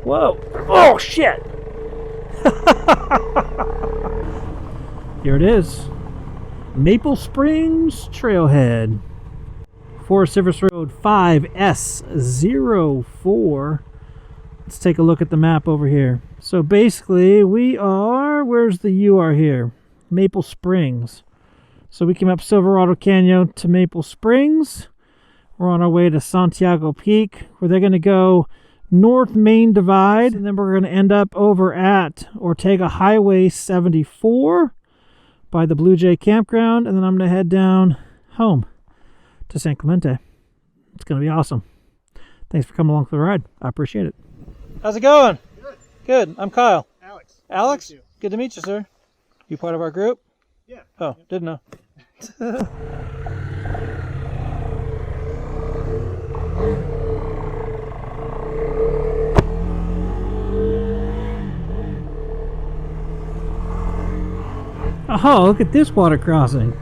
Whoa. Oh, shit. Here it is. Maple Springs Trailhead. Forest Service Road 5S04. Let's take a look at the map over here. So basically we are, where's the UR here? Maple Springs. So we came up Silverado Canyon to Maple Springs. We're on our way to Santiago Peak, where they're going to go North Main Divide, and then we're going to end up over at Ortega Highway 74 by the Blue Jay Campground, and then I'm going to head down home to San Clemente. It's going to be awesome. Thanks for coming along for the ride. I appreciate it. How's it going? Good. Good. I'm Kyle. Alex. Alex? Good to meet you, sir. You part of our group? Yeah. Oh, didn't know. Oh, look at this water crossing.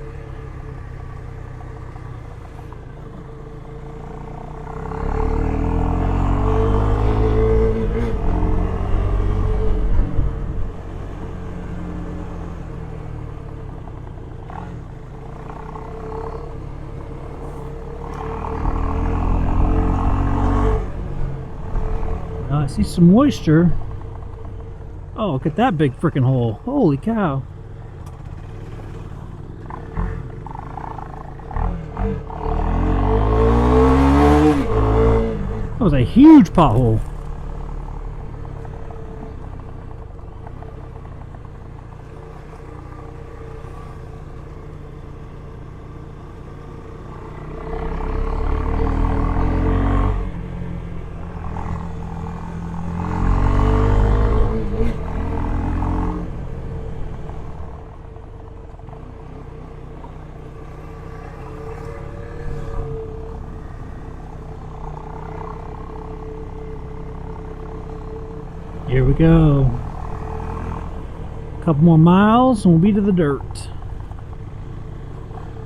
I see some moisture. Oh, look at that big freaking hole. Holy cow. That was a huge pothole. Here we go. A couple more miles and we'll be to the dirt.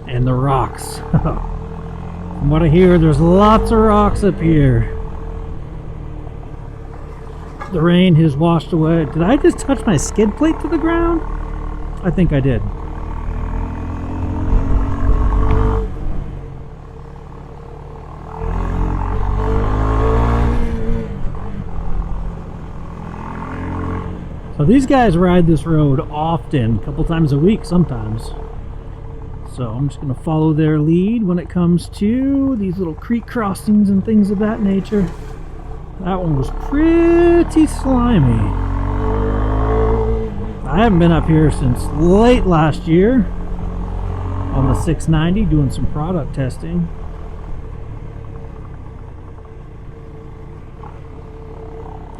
And the rocks. From what I hear, there's lots of rocks up here. The rain has washed away. Did I just touch my skid plate to the ground? I think I did. So these guys ride this road often, a couple times a week sometimes. So I'm just going to follow their lead when it comes to these little creek crossings and things of that nature. That one was pretty slimy. I haven't been up here since late last year on the 690 doing some product testing.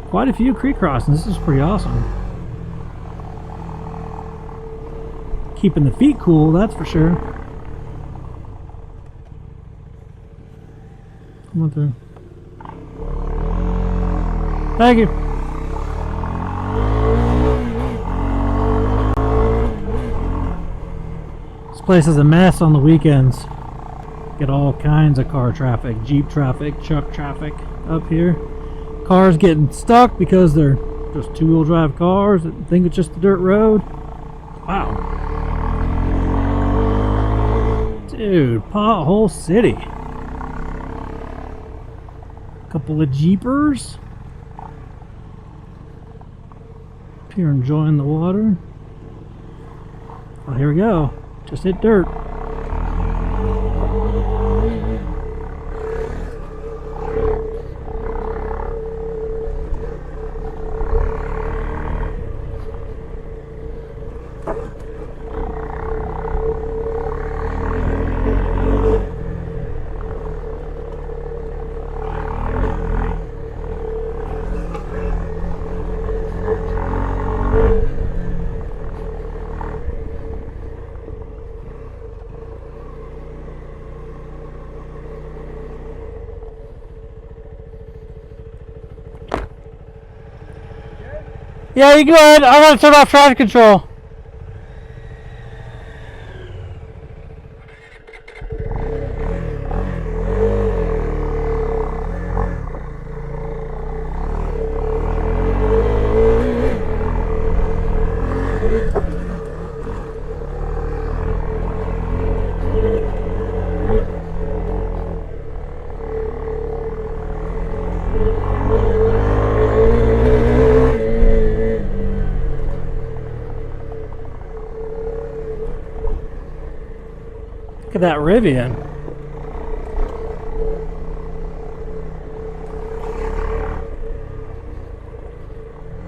Quite a few creek crossings. This is pretty awesome. Keeping the feet cool, that's for sure. Come on through. Thank you. This place is a mess on the weekends. Get all kinds of car traffic, Jeep traffic, truck traffic up here. Cars getting stuck because they're just two-wheel drive cars that think it's just a dirt road. Wow. Dude, pothole city. Couple of Jeepers. Up here enjoying the water. Oh, here we go. Just hit dirt. Yeah, you go ahead. I want to turn off traffic control. of that Rivian.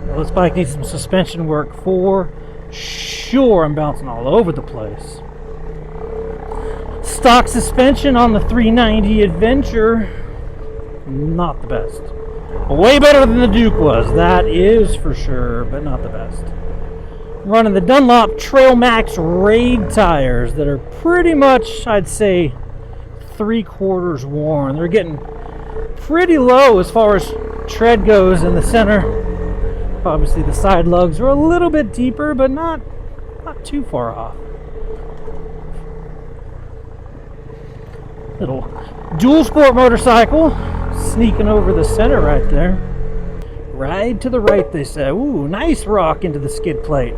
Well, this bike needs some suspension work for sure. I'm bouncing all over the place. Stock suspension on the 390 Adventure, not the best. Way better than the Duke was, that is for sure, but not the best. I'm running the Dunlop TrailMax Raid tires that are pretty much, I'd say, 3/4 worn. They're getting pretty low as far as tread goes in the center. Obviously the side lugs are a little bit deeper, but not too far off. Little dual sport motorcycle sneaking over the center right there. Ride to the right, they say. Ooh, nice rock into the skid plate.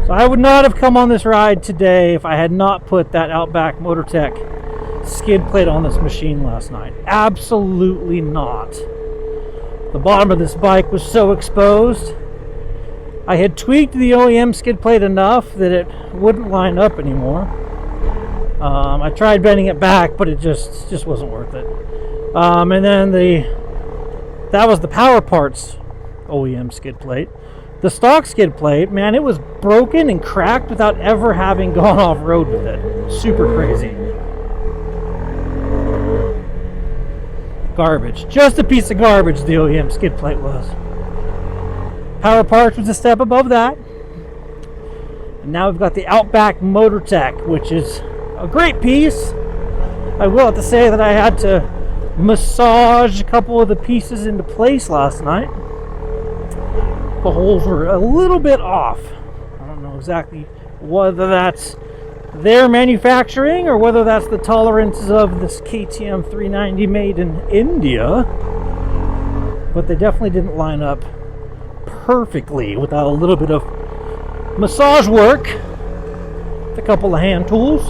So I would not have come on this ride today if I had not put that Outback Motortek skid plate on this machine last night. Absolutely not. The bottom of this bike was so exposed. I had tweaked the OEM skid plate enough that it wouldn't line up anymore. I tried bending it back, but it just wasn't worth it. And then that was the Power Parts OEM skid plate. The stock skid plate, man, it was broken and cracked without ever having gone off-road with it. Super crazy. Garbage. Just a piece of garbage, the OEM skid plate was. Power Parts was a step above that. And now we've got the Outback Motortek, which is a great piece. I will have to say that I had to massage a couple of the pieces into place last night. The holes were a little bit off. I don't know exactly whether that's their manufacturing or whether that's the tolerances of this KTM 390 made in India, but they definitely didn't line up perfectly without a little bit of massage work with a couple of hand tools.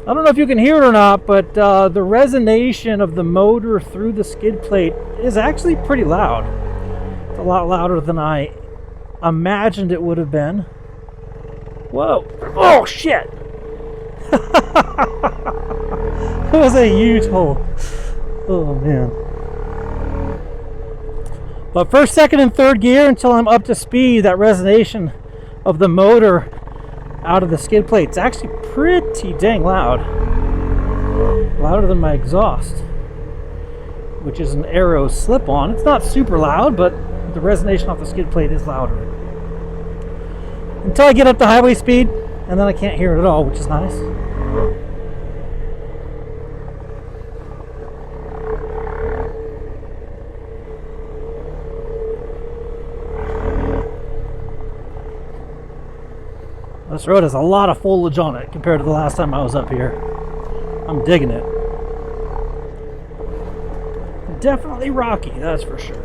I don't know if you can hear it or not, but the resonation of the motor through the skid plate is actually pretty loud. It's a lot louder than I imagined it would have been. Whoa. Oh, shit. That was a huge hole. Oh, man. But first, second, and third gear, until I'm up to speed, that resonation of the motor out of the skid plate, it's actually pretty dang loud. Louder than my exhaust, which is an Aero slip-on. It's not super loud, but the resonation off the skid plate is louder. Until I get up to highway speed, and then I can't hear it at all, which is nice. This road has a lot of foliage on it compared to the last time I was up here. I'm digging it. Definitely rocky, that's for sure.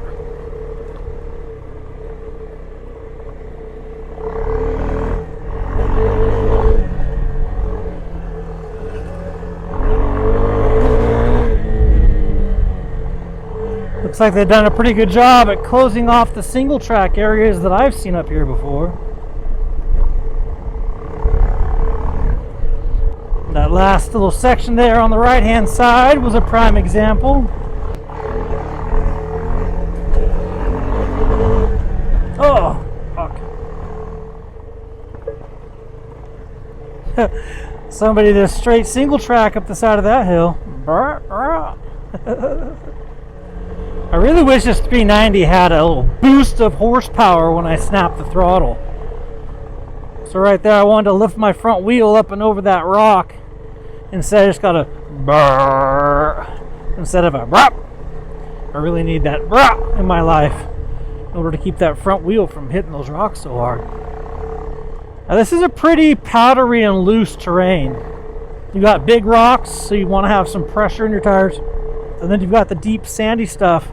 Looks like they've done a pretty good job at closing off the single track areas that I've seen up here before. That last little section there on the right hand side was a prime example. Oh, fuck. Somebody did a straight single track up the side of that hill. I really wish this 390 had a little boost of horsepower when I snapped the throttle. So right there, I wanted to lift my front wheel up and over that rock. Instead, I just got a brrr instead of a Braap. I really need that Braap in my life in order to keep that front wheel from hitting those rocks so hard. Now, this is a pretty powdery and loose terrain. You got big rocks, so you want to have some pressure in your tires. And then you've got the deep sandy stuff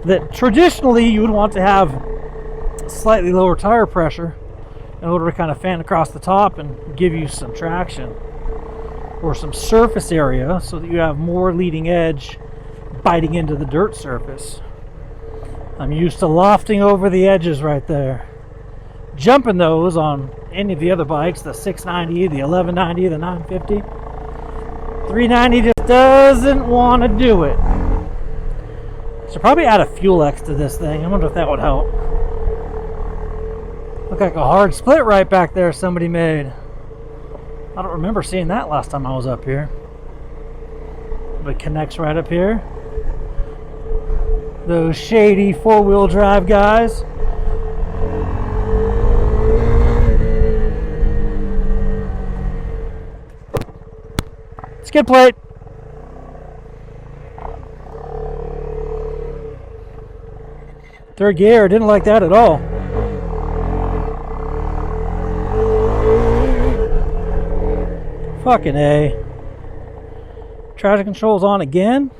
that traditionally you would want to have slightly lower tire pressure in order to kind of fan across the top and give you some traction or some surface area so that you have more leading edge biting into the dirt surface. I'm used to lofting over the edges right there, jumping those on any of the other bikes, the 690, the 1190, the 950. 390 just doesn't want to do it. Should probably add a fuel X to this thing. I wonder if that would help. Look like a hard split right back there somebody made. I don't remember seeing that last time I was up here. But it connects right up here. Those shady four-wheel drive guys. Skidplate. Third gear, didn't like that at all. Fucking A. Traction control's on again.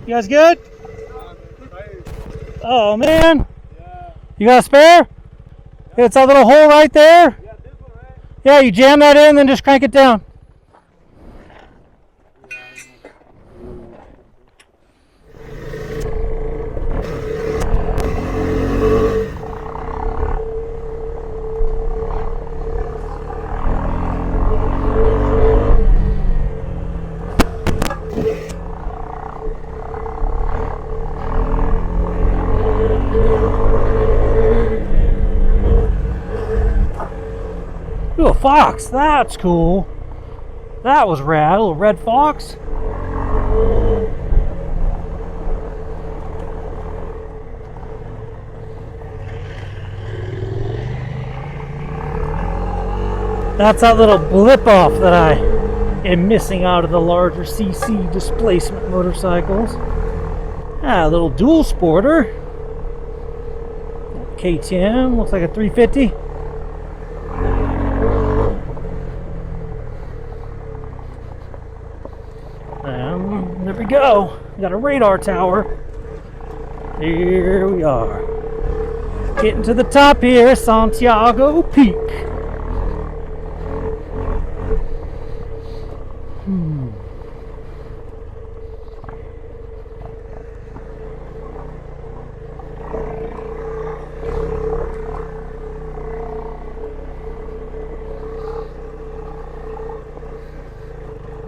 You guys good? Oh man. Yeah. You got a spare? Yeah. It's that little hole right there? Yeah, this one, right? Yeah, you jam that in, then just crank it down. Ooh, a fox, that's cool. That was rad, a little red fox. That's that little blip off that I am missing out of the larger CC displacement motorcycles. Ah, a little dual sporter. KTM, looks like a 350. There we go. We got a radar tower. Here we are. Getting to the top here, Santiago Peak.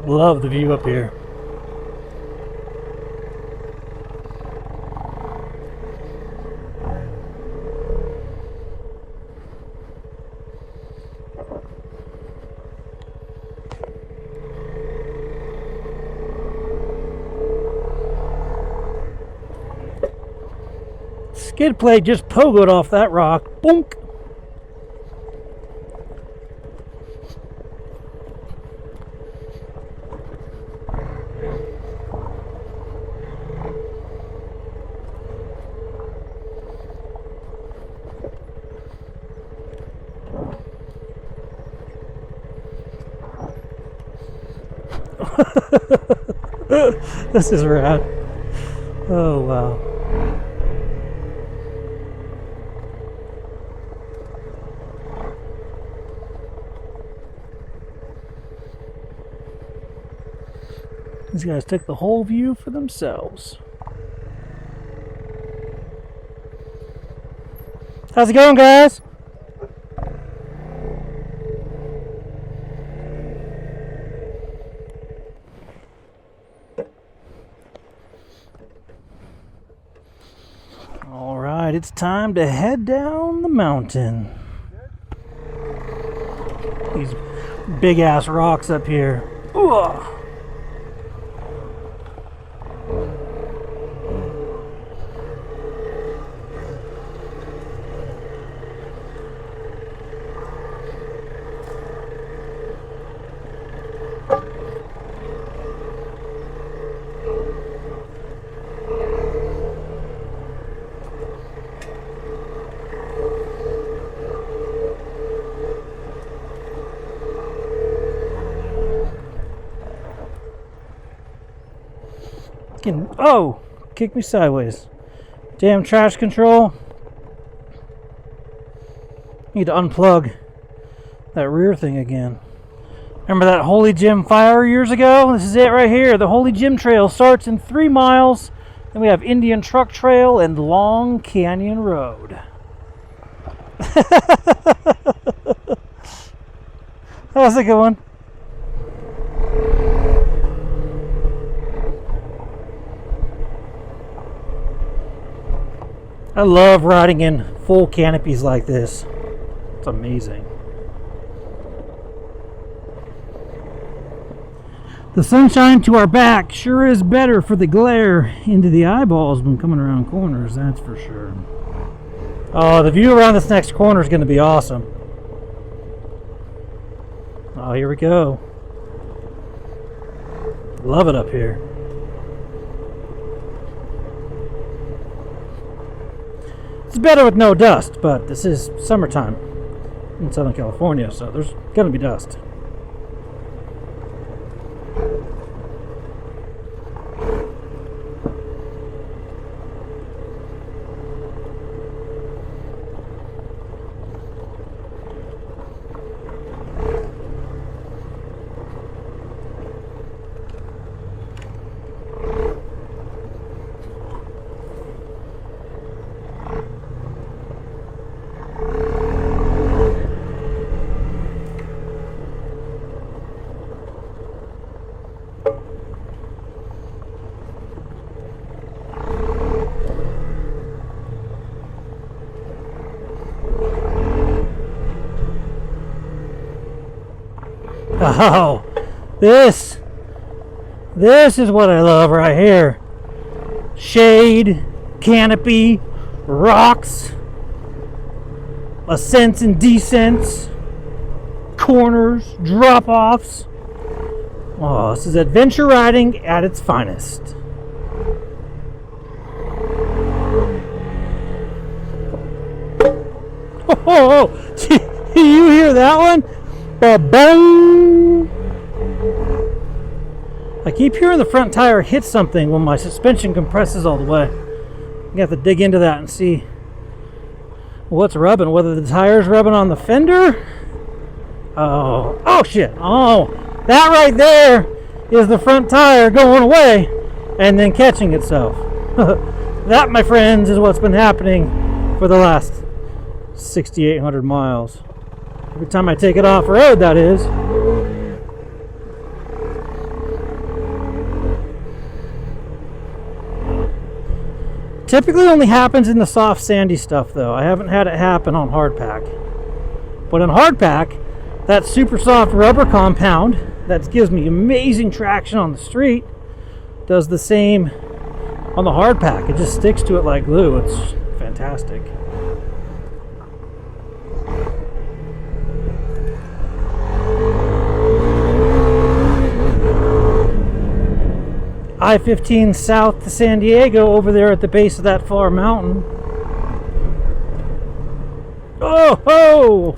Love the view up here. Skidplate just pogoed off that rock. Boonk. This is rad. Oh wow. These guys took the whole view for themselves. How's it going, guys? All right, it's time to head down the mountain. These big ass rocks up here. Ooh. Oh! Kick me sideways. Damn trash control. Need to unplug that rear thing again. Remember that Holy Gym fire years ago? This is it right here. The Holy Gym Trail starts in 3 miles. Then we have Indian Truck Trail and Long Canyon Road. That was a good one. I love riding in full canopies like this. It's amazing. The sunshine to our back sure is better for the glare into the eyeballs when coming around corners, that's for sure. Oh, the view around this next corner is going to be awesome. Oh, here we go. Love it up here. It's better with no dust, but this is summertime in Southern California, so there's going to be dust. Oh, this is what I love right here. Shade, canopy, rocks, ascents and descents, corners, drop-offs. Oh, this is adventure riding at its finest. Oh, you hear that one? Ba-boom! I keep hearing the front tire hit something when my suspension compresses all the way. You have to dig into that and see what's rubbing, whether the tire's rubbing on the fender. Oh shit. Oh, that right there is the front tire going away and then catching itself. That, my friends, is what's been happening for the last 6,800 miles. Every time I take it off road, that is. Typically only happens in the soft sandy stuff though. I haven't had it happen on hardpack. But on hardpack, that super soft rubber compound that gives me amazing traction on the street does the same on the hardpack. It just sticks to it like glue. It's fantastic. I-15 south to San Diego over there at the base of that far mountain. Oh ho!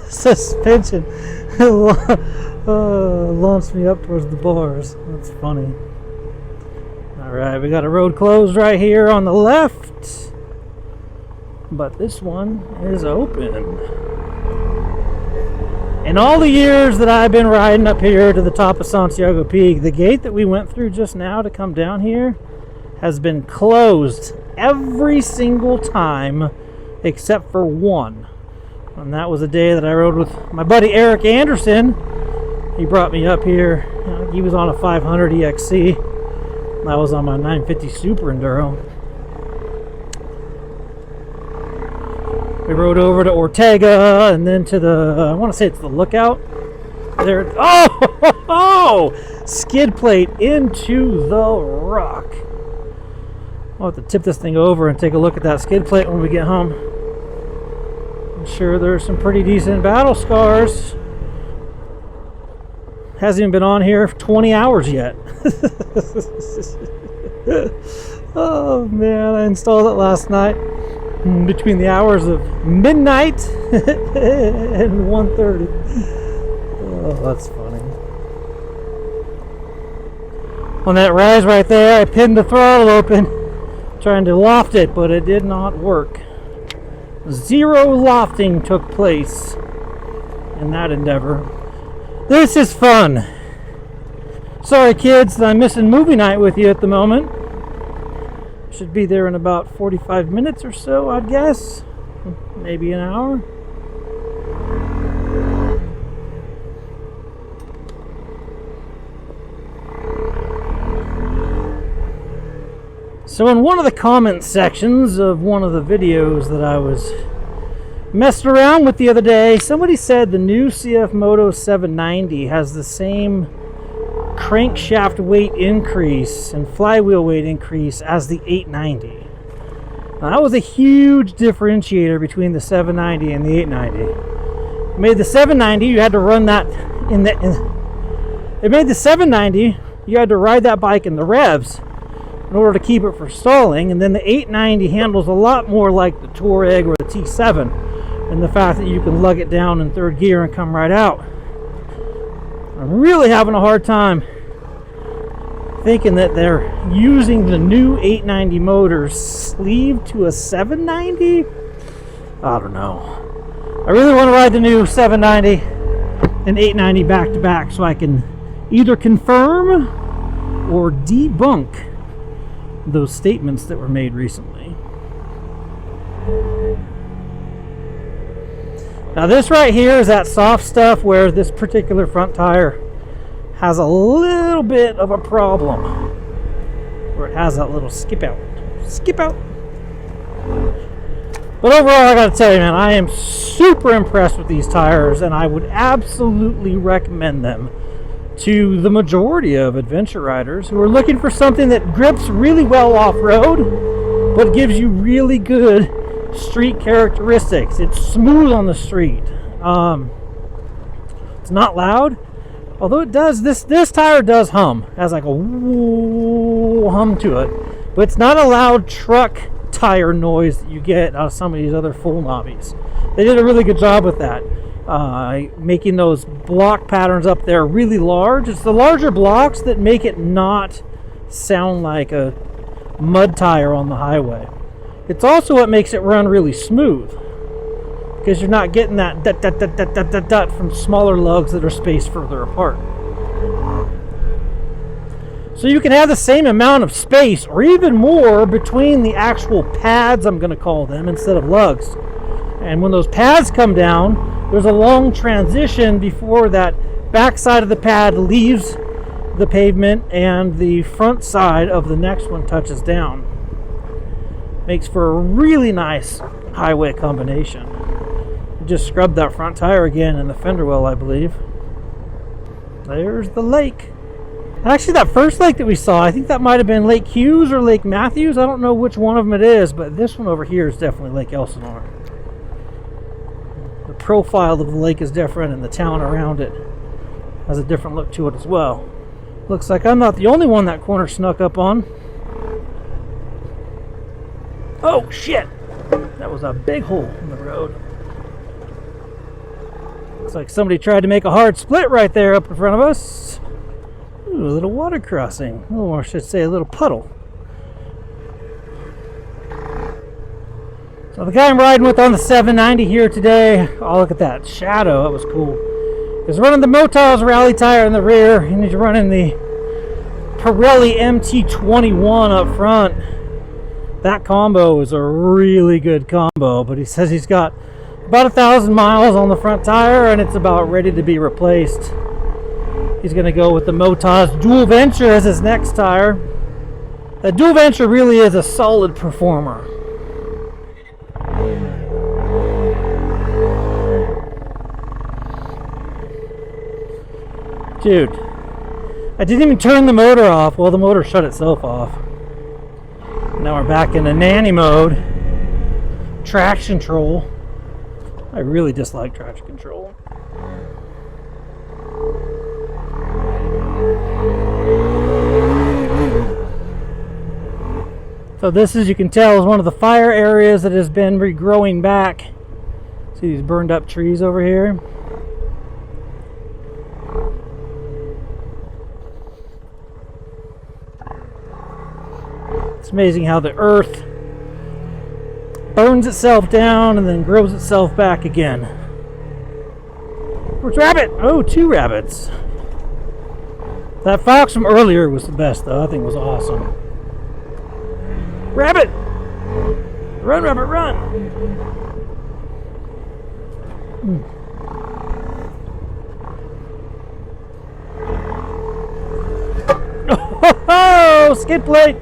Suspension launched me up towards the bars. That's funny. Alright, we got a road closed right here on the left, but this one is open. In all the years that I've been riding up here to the top of Santiago Peak, the gate that we went through just now to come down here has been closed every single time except for one. And that was the day that I rode with my buddy Eric Anderson. He brought me up here. He was on a 500 EXC. I was on my 950 Super Enduro. We rode over to Ortega and then to the, I want to say it's the Lookout. There, oh, Skidplate into the rock. I'll have to tip this thing over and take a look at that Skidplate when we get home. I'm sure there's some pretty decent battle scars. Hasn't even been on here for 20 hours yet. Oh man, I installed it last night between the hours of midnight and 1:30. Oh, that's funny. On that rise right there, I pinned the throttle open, trying to loft it, but it did not work. Zero lofting took place in that endeavor. This is fun. Sorry kids that I'm missing movie night with you at the moment. Should be there in about 45 minutes or so, I'd guess. Maybe an hour. So in one of the comment sections of one of the videos that I was messing around with the other day, somebody said the new CF Moto 790 has the same crankshaft weight increase and flywheel weight increase as the 890. Now, that was a huge differentiator between the 790 and the 890. It made the 790, you had to run that it made the 790, you had to ride that bike in the revs in order to keep it from stalling, and then the 890 handles a lot more like the Touareg or the T7, and the fact that you can lug it down in third gear and come right out. I'm really having a hard time thinking that they're using the new 890 motors sleeved to a 790. I don't know. I really want to ride the new 790 and 890 back to back so I can either confirm or debunk those statements that were made recently. Now this right here is that soft stuff where this particular front tire has a little bit of a problem, where it has that little skip out. But overall, I gotta tell you, man, I am super impressed with these tires, and I would absolutely recommend them to the majority of adventure riders who are looking for something that grips really well off-road, but gives you really good street characteristics. It's smooth on the street. It's not loud, although it does. This tire does hum. It has like a woo hum to it, but it's not a loud truck tire noise that you get out of some of these other full knobbies. They did a really good job with that. Making those block patterns up there really large. It's the larger blocks that make it not sound like a mud tire on the highway. It's also what makes it run really smooth, because you're not getting that dut from smaller lugs that are spaced further apart. So you can have the same amount of space or even more between the actual pads, I'm going to call them, instead of lugs. And when those pads come down, there's a long transition before that back side of the pad leaves the pavement and the front side of the next one touches down. Makes for a really nice highway combination. Just scrubbed that front tire again in the fender well, I believe. There's the lake. Actually, that first lake that we saw, I think that might have been Lake Hughes or Lake Matthews. I don't know which one of them it is, but this one over here is definitely Lake Elsinore. The profile of the lake is different, and the town around it has a different look to it as well. Looks like I'm not the only one that corner snuck up on. Oh shit! That was a big hole in the road. Looks like somebody tried to make a hard split right there up in front of us. Ooh, a little water crossing. Or I should say a little puddle. So the guy I'm riding with on the 790 here today, oh look at that shadow, that was cool. He's running the Motos rally tire in the rear, and he's running the Pirelli MT21 up front. That combo is a really good combo, but he says he's got about 1,000 miles on the front tire and it's about ready to be replaced. He's going to go with the Motos Dual Venture as his next tire. The Dual Venture really is a solid performer. Dude, I didn't even turn the motor off. Well, the motor shut itself off. Now we're back into nanny mode. Traction control. I really dislike traction control. So this, as you can tell, is one of the fire areas that has been regrowing back. See these burned up trees over here? amazing how the earth burns itself down and then grows itself back again. Where's rabbit? Oh, 2 rabbits. That fox from earlier was the best, though. I think it was awesome. Rabbit! Run, rabbit, run! Oh, Skidplate!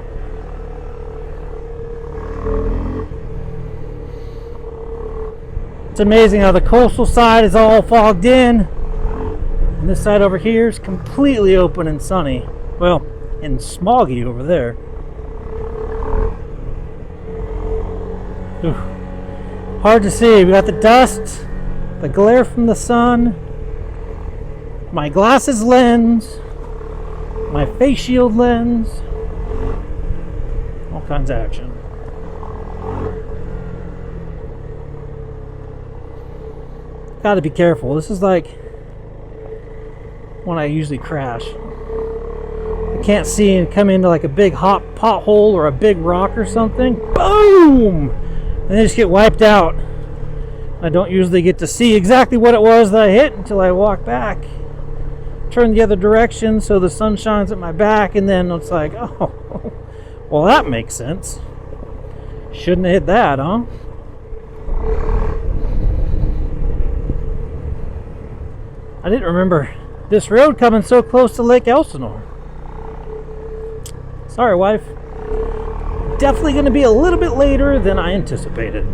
It's amazing how the coastal side is all fogged in, and this side over here is completely open and sunny. Well, and smoggy over there. Ooh. Hard to see. We got the dust, the glare from the sun, my glasses lens, my face shield lens, all kinds of action. Gotta be careful. This is like when I usually crash. I can't see and come into like a big hot pothole or a big rock or something. Boom! And they just get wiped out. I don't usually get to see exactly what it was that I hit until I walk back. Turn the other direction so the sun shines at my back, and then it's like, oh, well, that makes sense. Shouldn't have hit that, huh? I didn't remember this road coming so close to Lake Elsinore. Sorry, wife. Definitely going to be a little bit later than I anticipated.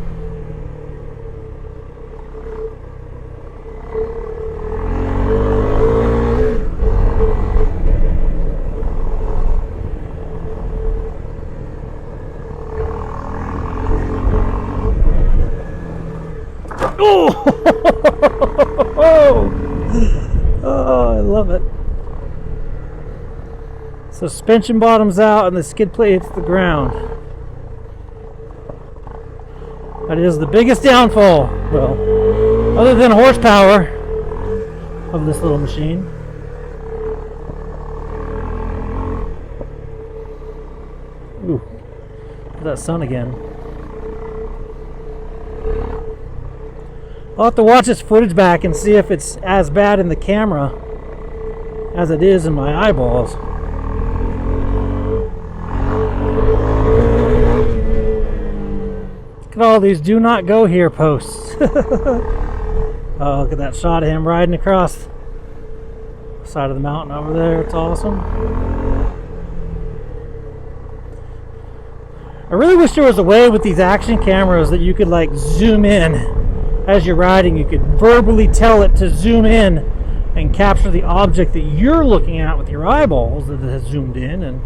Oh, I love it. Suspension bottoms out and the skid plate hits the ground. That is the biggest downfall, well, other than horsepower, of this little machine. Ooh, that sun again. I'll have to watch this footage back and see if it's as bad in the camera as it is in my eyeballs. Look at all these do not go here posts. Oh, look at that shot of him riding across the side of the mountain over there. It's awesome. I really wish there was a way with these action cameras that you could like zoom in as you're riding. You could verbally tell it to zoom in and capture the object that you're looking at with your eyeballs that has zoomed in and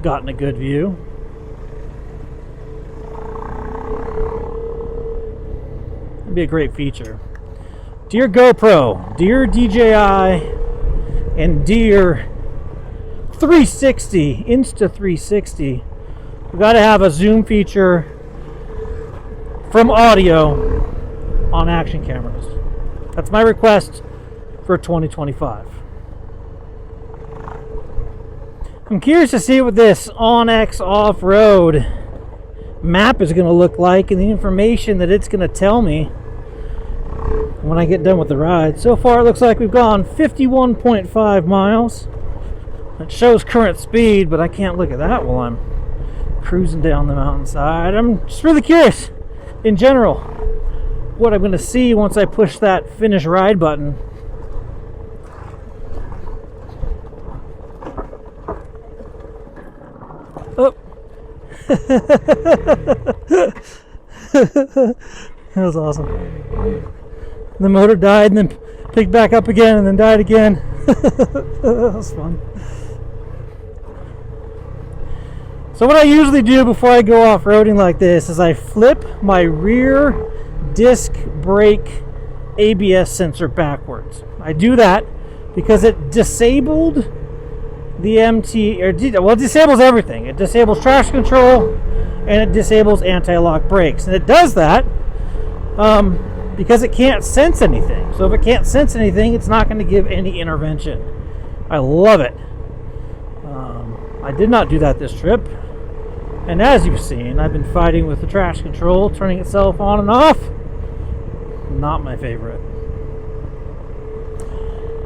gotten a good view. It'd be a great feature. Dear GoPro, dear DJI, and dear 360, Insta360, we got to have a zoom feature from audio on action cameras. That's my request for 2025. I'm curious to see what this OnX off-road map is going to look like and the information that it's going to tell me when I get done with the ride. So far it looks like we've gone 51.5 miles. It shows current speed, but I can't look at that while I'm cruising down the mountainside. I'm just really curious in general what I'm going to see once I push that finish ride button. Oh. That was awesome. The motor died and then picked back up again and then died again. That was fun. So what I usually do before I go off-roading like this is I flip my rear disc brake ABS sensor backwards. I do that because it disabled the it disables everything. It disables traction control and it disables anti-lock brakes. And it does that because it can't sense anything. So if it can't sense anything, it's not going to give any intervention. I love it. I did not do that this trip. And as you've seen, I've been fighting with the traction control, turning itself on and off. Not my favorite.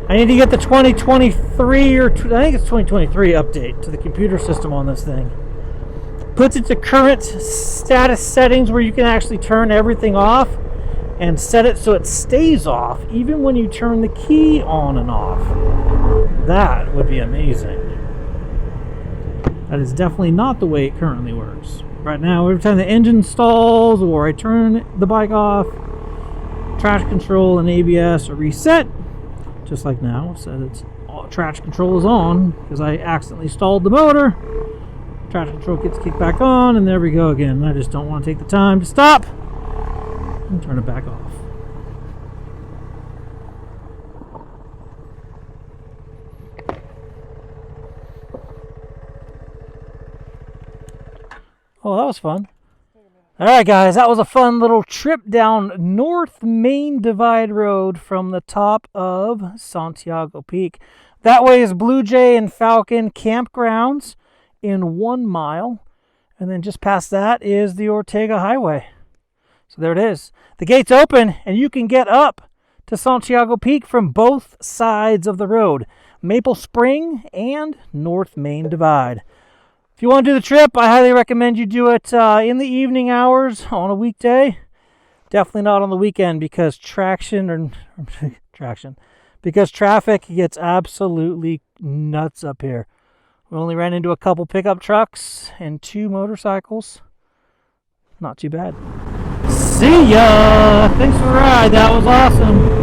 I need to get the 2023 or I think it's 2023 update to the computer system on this thing. Puts it to current status settings where you can actually turn everything off and set it so it stays off even when you turn the key on and off. That would be amazing. That is definitely not the way it currently works. Right now, every time the engine stalls or I turn the bike off, traction control and ABS are reset. Just like now, it says it's traction control is on because I accidentally stalled the motor. Traction control gets kicked back on, and there we go again. I just don't want to take the time to stop and turn it back off. Oh, that was fun. Alright guys, that was a fun little trip down North Main Divide Road from the top of Santiago Peak. That way is Blue Jay and Falcon campgrounds in 1 mile. And then just past that is the Ortega Highway. So there it is. The gate's open and you can get up to Santiago Peak from both sides of the road. Maple Spring and North Main Divide. If you want to do the trip, I highly recommend you do it in the evening hours on a weekday. Definitely not on the weekend because because traffic gets absolutely nuts up here. We only ran into a couple pickup trucks and 2 motorcycles. Not too bad. See ya! Thanks for the ride. That was awesome.